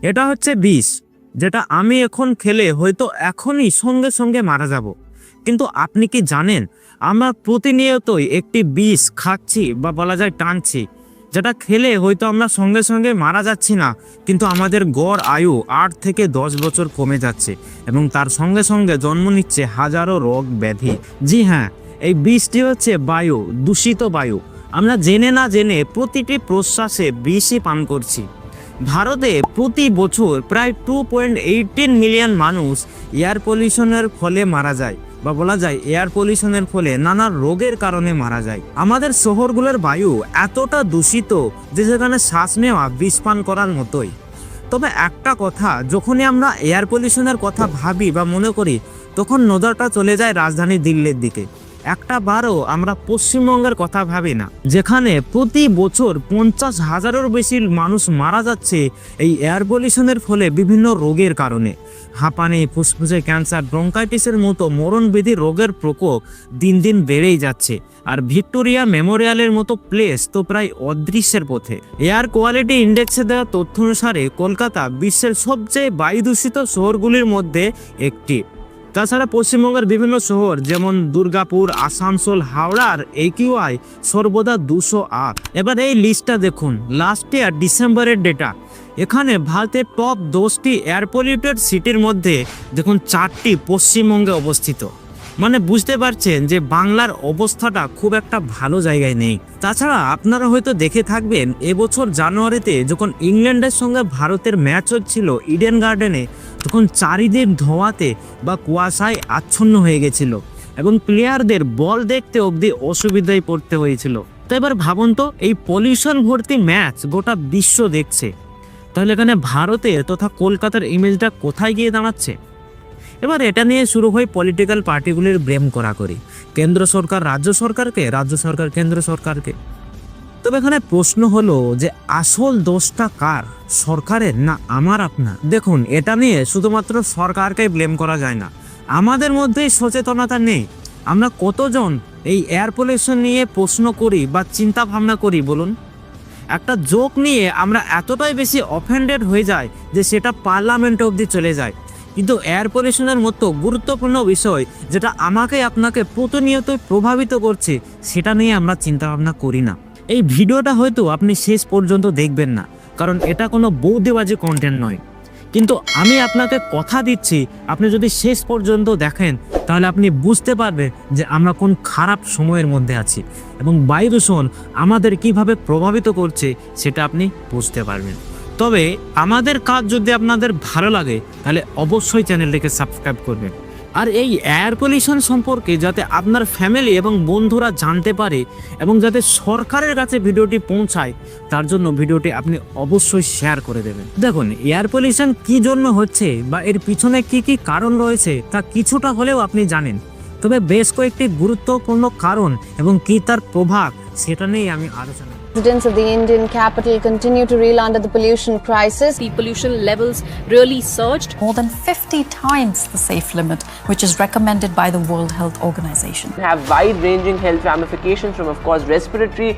এটা হচ্ছে বিষ, যেটা আমি এখন খেলে হয়তো এখনই সঙ্গে সঙ্গে মারা যাব। কিন্তু আপনি কি জানেন আমরা প্রতিনিয়তই একটি বিষ খাচ্ছি বা বলা যায় টানছি, যেটা খেলে হয়তো আমরা সঙ্গে সঙ্গে মারা যাচ্ছি না, কিন্তু আমাদের গড় আয়ু 8 থেকে 10 বছর কমে যাচ্ছে এবং তার সঙ্গে সঙ্গে জন্ম নিচ্ছে হাজারো রোগ ব্যাধি। জি হ্যাঁ, এই বিষটি হচ্ছে বায়ু, দূষিত বায়ু। আমরা জেনে না জেনে প্রতিটি প্রশ্বাসে বিষই পান করছি। ভারতে প্রতি বছর প্রায় 2.18 মিলিয়ন মানুষ এয়ার পলিউশনের ফলে মারা যায়, বা বলা যায় এয়ার পলিউশনের ফলে নানা রোগের কারণে মারা যায়। আমাদের শহরগুলোর বায়ু এতটা দূষিত যে সেখানে শ্বাস নেওয়া বিষ পান করার মতোই। তবে একটা কথা, যখনই আমরা এয়ার পলিউশনের কথা ভাবি বা মনে করি, তখন নজরটা চলে যায় রাজধানী দিল্লির দিকে। একটা বারও আমরা পশ্চিমবঙ্গের কথা ভাবি না, যেখানে প্রতি বছর 50,000-এরও বেশি মানুষ মারা যাচ্ছে এই এয়ার পলিউশনের ফলে বিভিন্ন রোগের কারণে। হাঁপানি, ফুসফুসে ক্যান্সার, ব্রঙ্কাইটিসের মতো মরণবেধি রোগের প্রকোপ দিন দিন বেড়েই যাচ্ছে। আর ভিক্টোরিয়া মেমোরিয়ালের মতো প্লেস তো প্রায় অদৃশ্যের পথে। এয়ার কোয়ালিটি ইন্ডেক্সে দেওয়া তথ্য অনুসারে কলকাতা বিশ্বের সবচেয়ে বায়ু দূষিত শহরগুলির মধ্যে একটি। তাছাড়া পশ্চিমবঙ্গের বিভিন্ন শহর যেমন দুর্গাপুর, আসানসোল, হাওড়ার AQI সর্বদা 208। এবার এই লিস্টটা দেখুন, লাস্ট ইয়ার ডিসেম্বরের ডেটা। এখানে ভারতের টপ 10টি এয়ার পলিউটেড সিটির মধ্যে দেখুন 4টি পশ্চিমবঙ্গে অবস্থিত। মানে বুঝতে পারছেন যে বাংলার অবস্থাটা খুব একটা ভালো জায়গায় নেই। তাছাড়া আপনারা হয়তো দেখে থাকবেন, এবছর জানুয়ারিতে যখন ইংল্যান্ডের সঙ্গে ভারতের ম্যাচ হচ্ছিল ইডেন গার্ডেনে, তখন চারিদিক ধোঁয়াতে বা কুয়াশায় আচ্ছন্ন হয়ে গেছিল এবং প্লেয়ারদের বল দেখতে অবধি অসুবিধায় পড়তে হয়েছিল। তো এবার ভাবুন তো, এই পলিউশন ভর্তি ম্যাচ গোটা বিশ্ব দেখছে, তাহলে এখানে ভারতের তথা কলকাতার ইমেজটা কোথায় গিয়ে দাঁড়াচ্ছে? এবার এটা নিয়ে শুরু হয় পলিটিক্যাল পার্টিগুলির ব্লেম করাকরি, কেন্দ্র সরকার রাজ্য সরকারকে, রাজ্য সরকার কেন্দ্র সরকারকে। তবে এখানে প্রশ্ন হলো যে আসল দোষটা কার, সরকারের না আমার আপনার? দেখুন, এটা নিয়ে শুধুমাত্র সরকারকেই ব্লেম করা যায় না, আমাদের মধ্যেই সচেতনতা নেই। আমরা কতজন এই এয়ার পলিউশন নিয়ে প্রশ্ন করি বা চিন্তা ভাবনা করি বলুন? একটা জোক নিয়ে আমরা এতটাই বেশি অফেন্ডেড হয়ে যাই যে সেটা পার্লামেন্ট অবধি চলে যায়, কিন্তু এয়ার পলিউশনের মতো গুরুত্বপূর্ণ বিষয় যেটা আমাকে আপনাকে প্রতিনিয়ত প্রভাবিত করছে, সেটা নিয়ে আমরা চিন্তা ভাবনা করি না। এই ভিডিওটা হয়তো আপনি শেষ পর্যন্ত দেখবেন না, কারণ এটা কোনো বৌদিবাজি কন্টেন্ট নয়, কিন্তু আমি আপনাকে কথা দিচ্ছি, আপনি যদি শেষ পর্যন্ত দেখেন তাহলে আপনি বুঝতে পারবেন যে আমরা কোন খারাপ সময়ের মধ্যে আছি এবং বায়ু দূষণ আমাদের কিভাবে প্রভাবিত করছে সেটা আপনি বুঝতে পারবেন। তবে আমাদের কাজ যদি আপনাদের ভালো লাগে তাহলে অবশ্যই চ্যানেলটিকে সাবস্ক্রাইব করবেন। আর এই এয়ার পলিউশন সম্পর্কে যাতে আপনার ফ্যামিলি এবং বন্ধুরা জানতে পারে এবং যাতে সরকারের কাছে ভিডিওটি পৌঁছায়, তার জন্য ভিডিওটি আপনি অবশ্যই শেয়ার করে দেবেন। দেখুন, এয়ার পলিউশন কী জন্য হচ্ছে বা এর পিছনে কি কি কারণ রয়েছে তা কিছুটা হলেও আপনি জানেন, তবে বেশ কয়েকটি গুরুত্বপূর্ণ কারণ এবং কি তার প্রভাব সেটা নিয়েই আমি আলোচনা। Residents of the Indian capital continue to reel under the pollution crisis. The pollution levels really surged. More than 50 times the safe limit, which is recommended by the World Health Organization. Have wide-ranging health ramifications from, of course, respiratory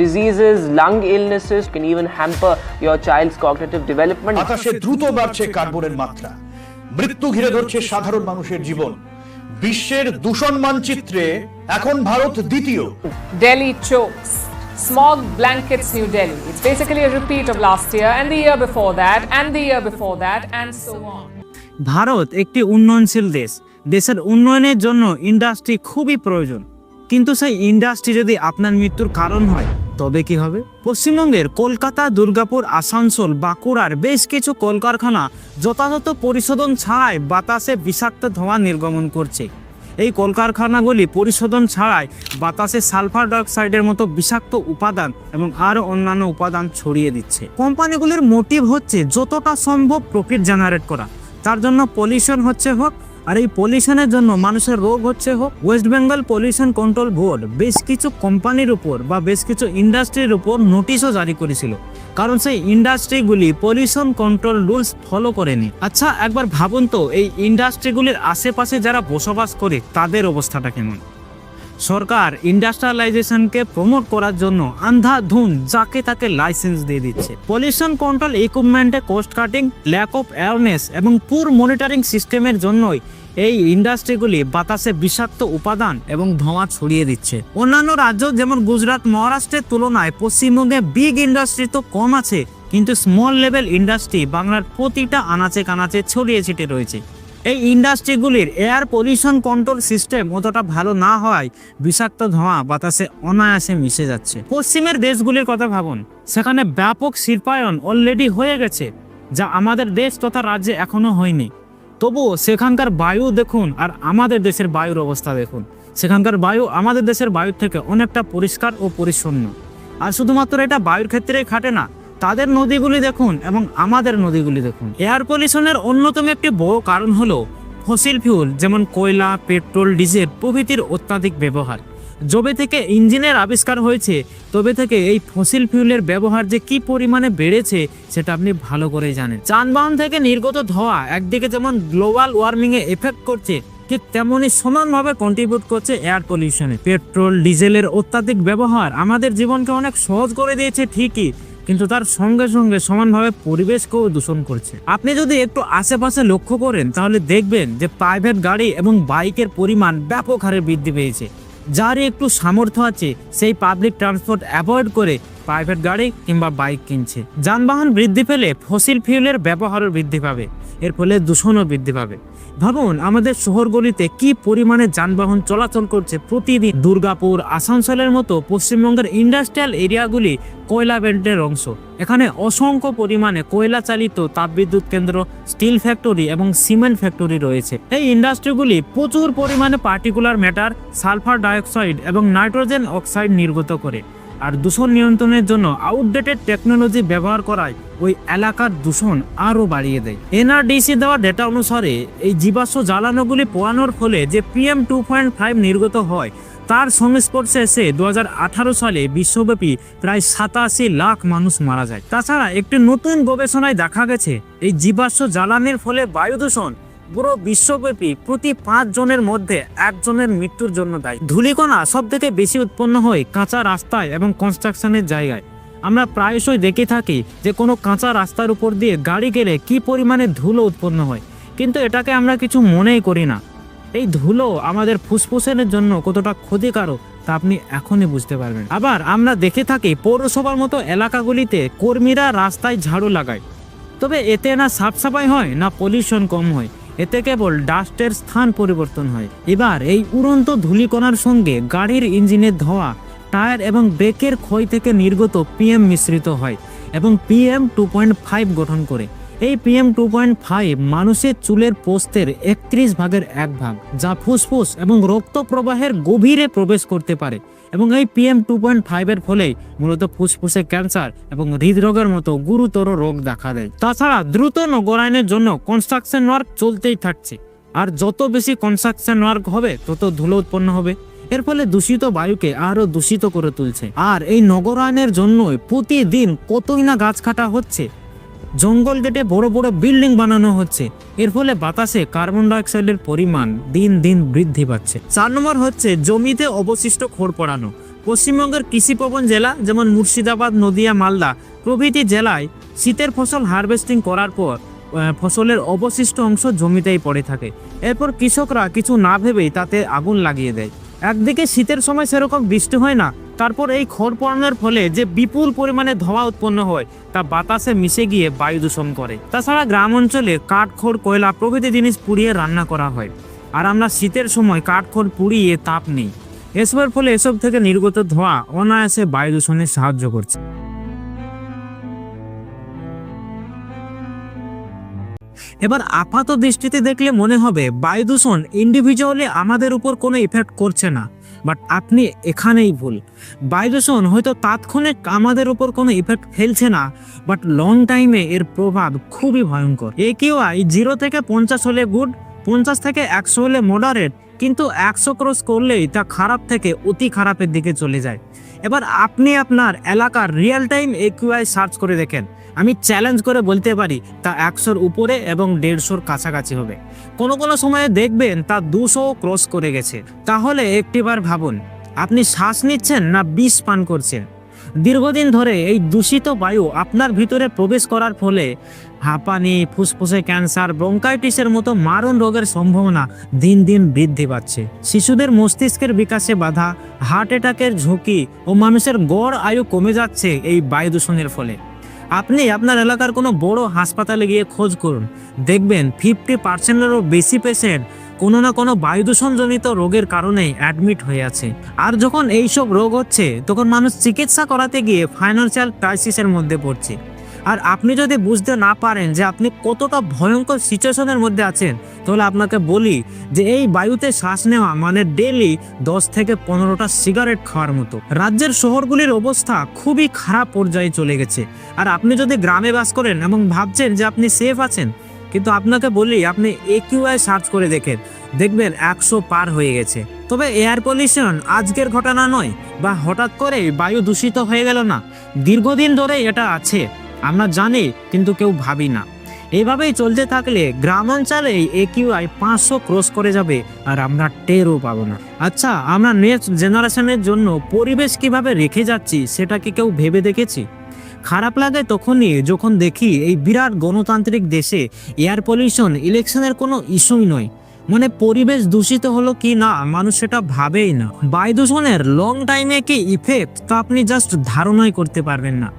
diseases, lung illnesses, can even hamper your child's cognitive development. আকাশে দ্রুত বাড়ছে কার্বনের মাত্রা, মৃত্যু ঘিরে ধরছে সাধারণ মানুষের জীবন। বিশ্বের দূষণ মানচিত্রে এখন ভারত দ্বিতীয়। Delhi chokes. Smog blankets New Delhi. It's basically a repeat of last year and the year before that and the year before that and so on. Bharat একটি উন্নয়নশীল দেশ, দেশের উন্নয়নের জন্য ইন্ডাস্ট্রি খুবই প্রয়োজন, কিন্তু সেই ইন্ডাস্ট্রি যদি আপনার মৃত্যুর কারণ হয় তবে কি হবে? পশ্চিমবঙ্গের কলকাতা, দুর্গাপুর, আসানসোল, বাঁকুড়ার বেশ কিছু কলকারখানা যথাযথ পরিশোধন ছাড়াই বাতাসে বিষাক্ত ধোঁয়া নির্গমন করছে। এই কলকারখানাগুলি পরিশোধন ছাড়াই বাতাসে সালফার ডাইঅক্সাইডের মতো বিষাক্ত উপাদান এবং আরও অন্যান্য উপাদান ছড়িয়ে দিচ্ছে। কোম্পানিগুলির মোটিভ হচ্ছে যতটা সম্ভব প্রফিট জেনারেট করা, তার জন্য পলিউশন হচ্ছে হোক, আর এই পলিউশনের জন্য মানুষের রোগ হচ্ছে হোক। West Bengal pollution control board বেশ কিছু কোম্পানির উপর বা বেশ কিছু ইন্ডাস্ট্রির উপর নোটিশও জারি করেছিল, কারণ সেই ইন্ডাস্ট্রিগুলি পলিউশন কন্ট্রোল রুলস ফলো করেনি। আচ্ছা, একবার ভাবুন তো, এই ইন্ডাস্ট্রিগুলির আশেপাশে যারা বসবাস করে তাদের অবস্থাটা কেমন? সরকার ইন্ডাস্ট্রিয়ালাইজেশনকে প্রমোট করার জন্য আন্ধাধুন যাকে তাকে লাইসেন্স দিয়ে দিচ্ছে। পলিউশন কন্ট্রোল ইকুইপমেন্টে cost cutting, lack of awareness এবং পুর মনিটরিং সিস্টেমের জন্যই এই ইন্ডাস্ট্রিগুলি বাতাসে বিষাক্ত উপাদান এবং ধোঁয়া ছড়িয়ে দিচ্ছে। অন্যান্য রাজ্য যেমন গুজরাট, মহারাষ্ট্রের তুলনায় পশ্চিমবঙ্গে বিগ ইন্ডাস্ট্রি তো কম আছে, কিন্তু স্মল লেভেল ইন্ডাস্ট্রি বাংলার প্রতিটা আনাচে কানাচে ছড়িয়ে ছিটে রয়েছে। এই ইন্ডাস্ট্রিগুলির এয়ার পলিউশন কন্ট্রোল সিস্টেম অতটা ভালো না হওয়ায় বিষাক্ত ধোঁয়া বাতাসে অনায়াসে মিশে যাচ্ছে। পশ্চিমের দেশগুলির কথা ভাবুন, সেখানে ব্যাপক শিল্পায়ন অলরেডি হয়ে গেছে, যা আমাদের দেশ তথা রাজ্যে এখনো হয়নি। তবুও সেখানকার বায়ু দেখুন আর আমাদের দেশের বায়ুর অবস্থা দেখুন। সেখানকার বায়ু আমাদের দেশের বায়ুর থেকে অনেকটা পরিষ্কার ও পরিচ্ছন্ন। আর শুধুমাত্র এটা বায়ুর ক্ষেত্রেই খাটে না, তাদের নদীগুলি দেখুন এবং আমাদের নদীগুলি দেখুন। এয়ার পলিউশনের অন্যতম একটি বড় কারণ হলো ফসিল ফিউল, যেমন কয়লা, পেট্রোল, ডিজেল প্রভৃতির অত্যাধিক ব্যবহার। যবে থেকে ইঞ্জিনের আবিষ্কার হয়েছে তবে থেকে এই ফসিল ফিউলের ব্যবহার যে কি পরিমাণে বেড়েছে সেটা আপনি ভালো করেই জানেন। যানবাহন থেকে নির্গত ধোঁয়া একদিকে যেমন গ্লোবাল ওয়ার্মিংয়ে এফেক্ট করছে, ঠিক তেমনই সমানভাবে কন্ট্রিবিউট করছে এয়ার পলিউশনে। পেট্রোল, ডিজেলের অত্যাধিক ব্যবহার আমাদের জীবনকে অনেক সহজ করে দিয়েছে ঠিকই, কিন্তু তার সঙ্গে সঙ্গে সমানভাবে পরিবেশকেও দূষণ করছে। আপনি যদি একটু আশেপাশে লক্ষ্য করেন তাহলে দেখবেন যে প্রাইভেট গাড়ি এবং বাইকের পরিমাণ ব্যাপক হারে বৃদ্ধি পেয়েছে। যার একটু সামর্থ্য আছে সেই পাবলিক ট্রান্সপোর্ট অ্যাভয়েড করে প্রাইভেট গাড়ি কিংবা বাইক কিনছে। যানবাহন বৃদ্ধি পেলে ফসিল ফিউলের ব্যবহারও বৃদ্ধি পাবে, এর ফলে দূষণও বৃদ্ধি পাবে। ভাবুন আমাদের শহরগুলিতে কি পরিমাণে যানবাহন চলাচল করছে প্রতিদিন। দুর্গাপুর, আসানসোলের মতো পশ্চিমবঙ্গের ইন্ডাস্ট্রিয়াল এরিয়াগুলি কয়লা বেল্টের অংশ। এখানে অসংখ্য পরিমাণে কয়লা চালিত তাপবিদ্যুৎ কেন্দ্র, স্টিল ফ্যাক্টরি এবং সিমেন্ট ফ্যাক্টরি রয়েছে। এই ইন্ডাস্ট্রিগুলি প্রচুর পরিমাণে পার্টিকুলার ম্যাটার, সালফার ডাইঅক্সাইড এবং নাইট্রোজেন অক্সাইড নির্গত করে। আর দূষণ নিয়ন্ত্রণের জন্য আউটডেটেড টেকনোলজি ব্যবহার করায় ওই এলাকার দূষণ আরও বাড়িয়ে দেয়। এনআরডিসি দেওয়া ডেটা অনুসারে এই জীবাশ্ম জ্বালানোগুলি পোড়ানোর ফলে যে PM 2.5 নির্গত হয় তার সংস্পর্শে এসে 2018 সালে বিশ্বব্যাপী প্রায় 87 লাখ মানুষ মারা যায়। তাছাড়া একটি নতুন গবেষণায় দেখা গেছে এই জীবাশ্ম জ্বালানির ফলে বায়ু দূষণ পুরো বিশ্বব্যাপী প্রতি 5 জনের মধ্যে 1 জনের মৃত্যুর জন্য দায়ী। ধূলিকণা সব থেকে বেশি উৎপন্ন হয় কাঁচা রাস্তায় এবং কনস্ট্রাকশনের জায়গায়। আমরা প্রায়শই দেখে থাকি যে কোনো কাঁচা রাস্তার উপর দিয়ে গাড়ি গেলে কি পরিমাণে ধুলো উৎপন্ন হয়, কিন্তু এটাকে আমরা কিছু মনেই করি না। এই ধুলো আমাদের ফুসফুসের জন্য কতটা ক্ষতিকারক তা আপনি এখনই বুঝতে পারবেন। আবার আমরা দেখে থাকি পৌরসভার মতো এলাকাগুলিতে কর্মীরা রাস্তায় ঝাড়ু লাগায়, তবে এতে না সাফ সাফাই হয় না পলিউশন কম হয়, এতে কেবল ডাস্টের স্থান পরিবর্তন হয়। এবার এই উড়ন্ত ধূলিকণার সঙ্গে গাড়ির ইঞ্জিনের ধোঁয়া, টায়ার এবং ব্রেকের ক্ষয় থেকে নির্গত PM মিশ্রিত হয় এবং PM 2.5 গঠন করে। এই PM 2.5 মানুষের চুলের পোস্তের 31 ভাগের 1 ভাগ, যা ফুসফুস এবং রক্ত প্রবাহের গভীরে প্রবেশ করতে পারে এবং এই PM 2.5 এর ফলেই মূলত ফুসফুসে ক্যান্সার এবং হৃদরোগের মতো গুরুতর রোগ দেখা দেয়। তাছাড়া দ্রুত নগরায়নের জন্য কনস্ট্রাকশন ওয়ার্ক চলতেই থাকছে, আর যত বেশি কনস্ট্রাকশন ওয়ার্ক হবে তত ধুলো উৎপন্ন হবে। এর ফলে দূষিত বায়ুকে আরো দূষিত করে তুলছে। আর এই নগরায়নের জন্যই প্রতিদিন কতই না গাছ কাটা হচ্ছে, জঙ্গল কেটে বড় বড় বিল্ডিং বানানো হচ্ছে। এর ফলে বাতাসে কার্বন ডাইঅক্সাইডের পরিমাণ দিন দিন বৃদ্ধি পাচ্ছে। 4 নম্বর হচ্ছে জমিতে অবশিষ্ট খড় পড়ানো। পশ্চিমবঙ্গের কৃষিপ্রবণ জেলা যেমন মুর্শিদাবাদ, নদিয়া, মালদা প্রভৃতি জেলায় শীতের ফসল হারভেস্টিং করার পর ফসলের অবশিষ্ট অংশ জমিতেই পড়ে থাকে। এরপর কৃষকরা কিছু না ভেবেই তাতে আগুন লাগিয়ে দেয়। একদিকে শীতের সময় সেরকম বৃষ্টি হয় না, তারপর এই খড় পোড়ানোর ফলে যে বিপুল পরিমাণে ধোঁয়া উৎপন্ন হয় তা বাতাসে মিশে গিয়ে বায়ু দূষণ করে। তাছাড়া গ্রাম অঞ্চলে কাঠ, খড়, কয়লা প্রভৃতি জিনিস পুড়িয়ে রান্না করা হয়, আর আমরা শীতের সময় কাঠ, খড় পুড়িয়ে তাপ নেই। এসবের ফলে এসব থেকে নির্গত ধোঁয়া অনায়াসে বায়ু দূষণে সাহায্য করছে। এবার আপাত দৃষ্টিতে দেখলে মনে হবে বায়ু দূষণ ইন্ডিভিজুয়ালি আমাদের উপর কোনো ইফেক্ট করছে না, বাট আপনি এখানেই ভুল। বায়ু দূষণ হয়তো তাৎক্ষণিক আমাদের উপর কোনো ইফেক্ট ফেলছে না, বাট লং টাইমে এর প্রভাব খুবই ভয়ঙ্কর। AQI 0 থেকে 50 হলে গুড, 50 থেকে 100 হলে মডারেট, কিন্তু 100 ক্রস করলেই তা খারাপ থেকে অতি খারাপের দিকে চলে যায়। এবার আপনি আপনার এলাকার রিয়েল টাইম AQI সার্চ করে দেখেন, আমি চ্যালেঞ্জ করে বলতে পারি তা 100-র উপরে এবং 150-র কাছাকাছি হবে। কোনো কোনো সময়ে দেখবেন তা 200 ক্রস করে গেছে। তাহলে একটিবার ভাবুন, আপনি শ্বাস নিচ্ছেন না বিষ পান করছেন? দীর্ঘদিন ধরে এই দূষিত বায়ু আপনার ভিতরে প্রবেশ করার ফলে হাঁপানি, ফুসফুসে ক্যান্সার, ব্রঙ্কাইটিসের মতো মারণ রোগের সম্ভাবনা দিন দিন বৃদ্ধি পাচ্ছে। শিশুদের মস্তিষ্কের বিকাশে বাধা, হার্ট অ্যাটাকের ঝুঁকি ও মানুষের গড় আয়ু কমে যাচ্ছে এই বায়ু দূষণের ফলে। আপনি আপনার এলাকার কোনো বড় হাসপাতালে গিয়ে খোঁজ করুন, দেখবেন 50%-এরও বেশি পেশেন্ট কোনো না কোনো বায়ু দূষণজনিত রোগের কারণেই অ্যাডমিট হয়ে আছে। আর যখন এইসব রোগ হচ্ছে তখন মানুষ চিকিৎসা করাতে গিয়ে ফাইন্যান্সিয়াল ক্রাইসিসের মধ্যে পড়ছে। আর আপনি যদি বুঝতে না পারেন যে আপনি কতটা ভয়ঙ্কর সিচুয়েশনের মধ্যে আছেন, তাহলে আপনাকে বলি যে এই বায়ুতে শ্বাস নেওয়া মানে ডেইলি 10 থেকে 15টা সিগারেট খাওয়ার মতো। রাজ্যের শহরগুলির অবস্থা খুবই খারাপ পর্যায়ে চলে গেছে। আর আপনি যদি গ্রামে বাস করেন এবং ভাবছেন যে আপনি সেফ আছেন, কিন্তু আপনাকে বলি আপনি AQI সার্চ করে দেখবেন 100 পার হয়ে গেছে। তবে এয়ার পলিউশন আজকের ঘটনা নয় বা হঠাৎ করে বায়ু দূষিত হয়ে গেল না, দীর্ঘদিন ধরে এটা আছে, আমরা জানি কিন্তু কেউ ভাবি না। এইভাবেই চলতে থাকলে গ্রামাঞ্চলে AQI 500 ক্রস করে যাবে আর আমরা টেরও পাবো না। আচ্ছা, আমরা নেক্সট জেনারেশনের জন্য পরিবেশ কিভাবে রেখে যাচ্ছি সেটা কি কেউ ভেবে দেখেছি? খারাপ লাগে তখনই যখন দেখি এই বিরাট গণতান্ত্রিক দেশে এয়ার পলিউশন ইলেকশনের কোনো ইস্যুই নয়। মানে পরিবেশ দূষিত হলো কি না মানুষ সেটা ভাবেই না। বায়ু দূষণের লং টাইমে কি ইফেক্ট তা আপনি জাস্ট ধারণাই করতে পারবেন না।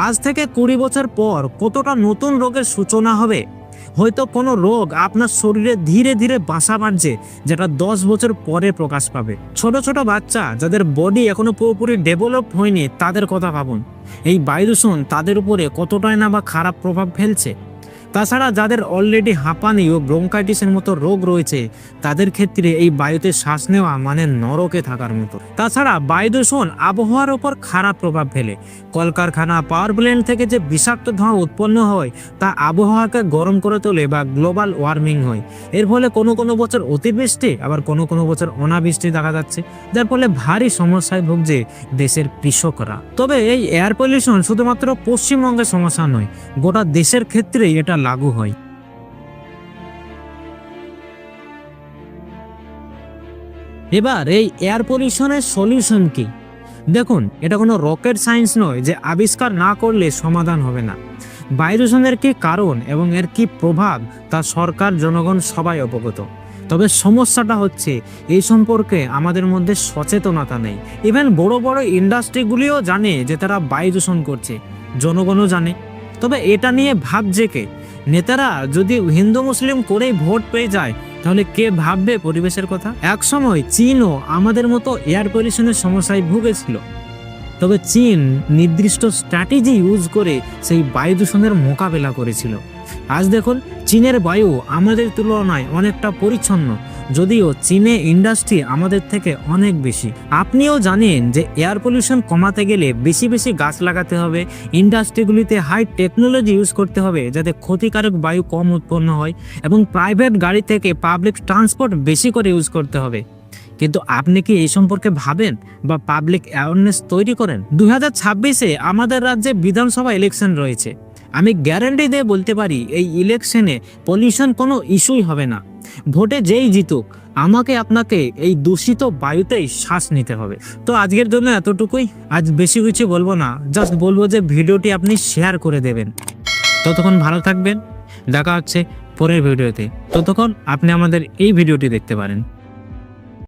আজ থেকে 20 বছর পর কতটা নতুন রোগের সূচনা হবে। হয়তো কোনো রোগ আপনার শরীরে ধীরে ধীরে বাসা বাঁধছে, যেটা 10 বছর পরে প্রকাশ পাবে। ছোট ছোট বাচ্চা যাদের বডি এখনো পুরোপুরি ডেভেলপ হয়নি, তাদের কথা ভাবুন। এই বায়ু দূষণ তাদের উপরে কতটাই না বা খারাপ প্রভাব ফেলছে। তাছাড়া যাদের অলরেডি হাঁপানি ও ব্রঙ্কাইটিসের মতো রোগ রয়েছে, তাদের ক্ষেত্রে এই বায়ুতে শ্বাস নেওয়া মানে নরকে থাকার মতো। তাছাড়া বায়ু দূষণ আবহাওয়ার উপর খারাপ প্রভাব ফেলে। কলকারখানা, পাওয়ার প্ল্যান্ট থেকে যে বিষাক্ত ধোঁয়া উৎপন্ন হয় তা আবহাওয়াকে গরম করে তোলে বা গ্লোবাল ওয়ার্মিং হয়। এর ফলে কোনো কোনো বছর অতিবৃষ্টি, আবার কোনো কোনো বছর অনাবৃষ্টি দেখা যাচ্ছে, যার ফলে ভারী সমস্যায় ভুগছে দেশের কৃষকরা। তবে এই এয়ার পলিউশন শুধুমাত্র পশ্চিমবঙ্গের সমস্যা নয়, গোটা দেশের ক্ষেত্রেই এটা লাগু হয়। এবার এই এয়ার পলিউশনের সলিউশন কি? দেখুন, এটা কোনো রকেট সায়েন্স নয় যে আবিষ্কার না করলে সমাধান হবে না। বায়ু দূষণের কি কারণ এবং এর কি প্রভাব তা সরকার, জনগণ সবাই অবগত। তবে সমস্যাটা হচ্ছে এই সম্পর্কে আমাদের মধ্যে সচেতনতা নেই। ইভেন বড় বড় ইন্ডাস্ট্রিগুলিও জানে যে তারা বায়ু দূষণ করছে, জনগণও জানে। তবে এটা নিয়ে ভাবছে কে? নেতারা যদি হিন্দু মুসলিম করেই ভোট পেয়ে যায়, তাহলে কে ভাববে পরিবেশের কথা? একসময় চীনও আমাদের মতো এয়ার পলিউশনের সমস্যায় ভুগেছিল। তবে চীন নির্দিষ্ট স্ট্র্যাটেজি ইউজ করে সেই বায়ু দূষণের মোকাবেলা করেছিল। আজ দেখুন, চীনের বায়ু আমাদের তুলনায় অনেকটা পরিচ্ছন্ন, যদিও চীনে ইন্ডাস্ট্রি আমাদের থেকে অনেক বেশি। আপনিও জানেন যে এয়ার পলিউশন কমাতে গেলে বেশি বেশি গাছ লাগাতে হবে, ইন্ডাস্ট্রিগুলিতে হাই টেকনোলজি ইউজ করতে হবে যাতে ক্ষতিকারক বায়ু কম উৎপন্ন হয়, এবং প্রাইভেট গাড়ি থেকে পাবলিক ট্রান্সপোর্ট বেশি করে ইউজ করতে হবে। কিন্তু আপনি কি এই সম্পর্কে ভাবেন বা পাবলিক অ্যাওয়ারনেস তৈরি করেন? 2026-এ আমাদের রাজ্যে বিধানসভা ইলেকশন রয়েছে। আমি গ্যারান্টি দিয়ে বলতে পারি এই ইলেকশনে পলিউশন কোনো ইস্যুই হবে না। ভোটে যেই জিতুক, আমাকে আপনাকে এই দূষিত বায়ুতেই শ্বাস নিতে হবে। তো আজকের জন্য এতটুকুই। আজ বেশি কিছু বলবো না, জাস্ট বলবো যে ভিডিওটি আপনি শেয়ার করে দেবেন। ততক্ষণ ভালো থাকবেন, দেখা হচ্ছে পরের ভিডিওতে। ততক্ষণ আপনি আমাদের এই ভিডিওটি দেখতে পারেন।